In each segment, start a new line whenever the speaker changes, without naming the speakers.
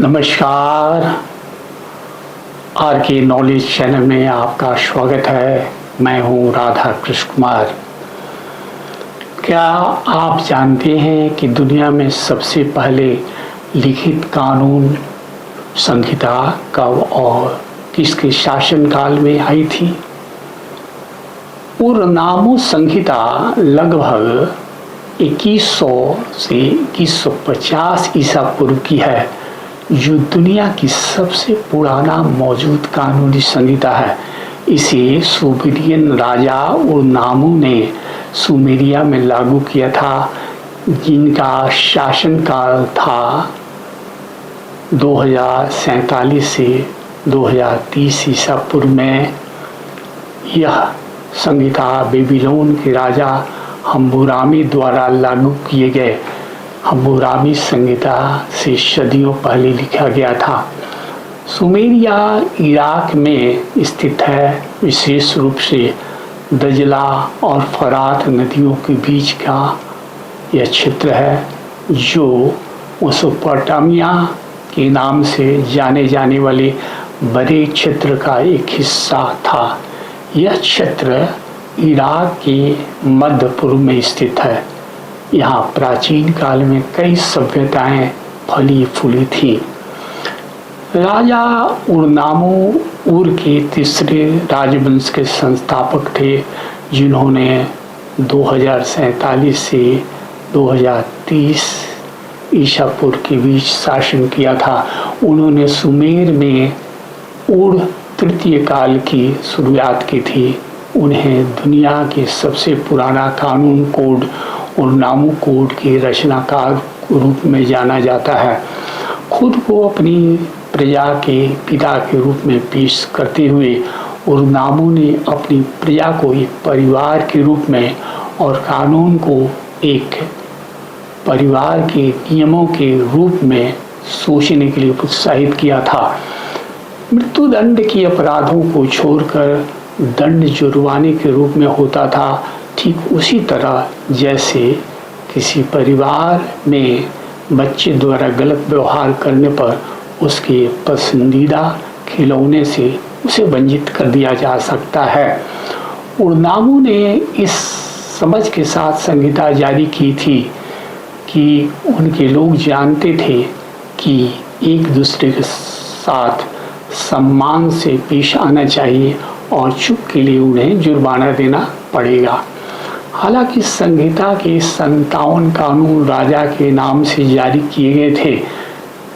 नमस्कार। आर के knowledge channel में आपका स्वागत है। मैं हूं राधा कृष्ण कुमार। क्या आप जानते हैं कि दुनिया में सबसे पहले लिखित कानून संहिता कब और किसके शासनकाल में आई थी? उरनामो संहिता लगभग 2100 से 2150 ईसा पूर्व की है, जो दुनिया की सबसे पुराना मौजूद कानूनी संहिता है। इसे सुमेरियन राजा उरनामो ने सुमेरिया में लागू किया था, जिनका शासनकाल था 2047 से 2030 ईसा पूर्व में। यह संहिता बेबीलोन के राजा हम्मुराबी द्वारा लागू किए गए हम्मुराबी संहिता से सदियों पहले लिखा गया था। सुमेरिया इराक में स्थित है, विशेष रूप से दजला और फरात नदियों के बीच का यह क्षेत्र है, जो मेसोपोटामिया के नाम से जाने जाने वाले बड़े क्षेत्र का एक हिस्सा था। यह क्षेत्र इराक के मध्य पूर्व में स्थित है। यहाँ प्राचीन काल में कई सभ्यताएं फली फूली थीं। राजा उरनामो उर के तीसरे राजवंश के संस्थापक थे, जिन्होंने 2047 से 2030 ईसा पूर्व के बीच शासन किया था। उन्होंने सुमेर में उर तृतीय काल की शुरुआत की थी। उन्हें दुनिया के सबसे पुराना कानून कोड उरनामो कोड के रचनाकार के रूप में जाना जाता है। खुद को अपनी प्रजा के पिता के रूप में पेश करते हुए उरनामो ने अपनी प्रजा को एक परिवार के रूप में और कानून को एक परिवार के नियमों के रूप में सोचने के लिए प्रोत्साहित किया था। मृत्युदंड के अपराधों को छोड़कर दंड जुर्माने के रूप में होता था, ठीक उसी तरह जैसे किसी परिवार में बच्चे द्वारा गलत व्यवहार करने पर उसके पसंदीदा खिलौने से उसे वंचित कर दिया जा सकता है। उरनामो ने इस समझ के साथ संहिता जारी की थी कि उनके लोग जानते थे कि एक दूसरे के साथ सम्मान से पेश आना चाहिए और चूक के लिए उन्हें जुर्माना देना पड़ेगा। हालांकि संहिता के 57 कानून राजा के नाम से जारी किए गए थे,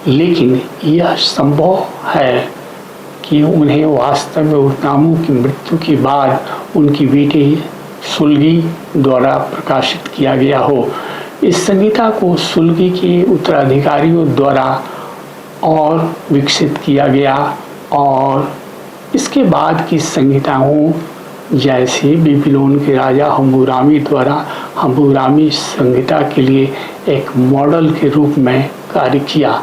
लेकिन यह संभव है कि उन्हें वास्तव में उरनामो की मृत्यु के बाद उनकी बेटी सुलगी द्वारा प्रकाशित किया गया हो। इस संहिता को सुलगी के उत्तराधिकारियों द्वारा और विकसित किया गया और इसके बाद की संहिताओं जैसे बेबीलोन के राजा हम्मुराबी द्वारा हम्मुराबी संहिता के लिए एक मॉडल के रूप में कार्य किया,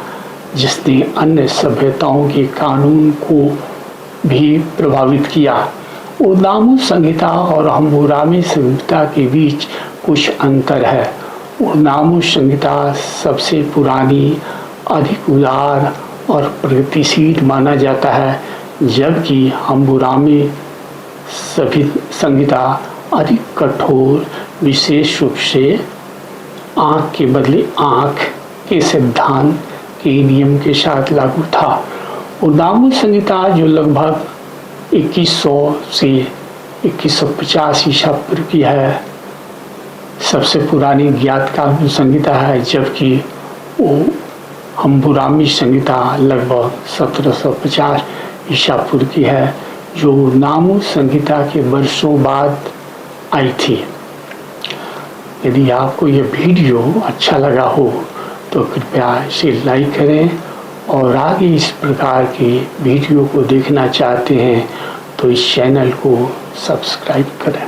जिसने अन्य सभ्यताओं के कानून को भी प्रभावित किया। उरनामो संहिता और हम्मुराबी संहिता के बीच कुछ अंतर है। उरनामो संहिता सबसे पुरानी, अधिक उदार और प्रगतिशील माना जाता है, जबकि हम्मुराबी संहिता अधिक कठोर, विशेष रूप से आँख के बदले आँख के सिद्धांत के नियम के साथ लागू था। उरनामो संहिता, जो लगभग 2100 से 2150 ईसा पूर्व की है, सबसे पुरानी ज्ञात कानून संहिता है, जबकि हम्मुराबी संहिता लगभग 1750 ईसा पूर्व की है, जो उरनामो संहिता के वर्षों बाद आई थी। यदि आपको यह वीडियो अच्छा लगा हो तो कृपया इसे लाइक करें, और आगे इस प्रकार के वीडियो को देखना चाहते हैं तो इस चैनल को सब्सक्राइब करें।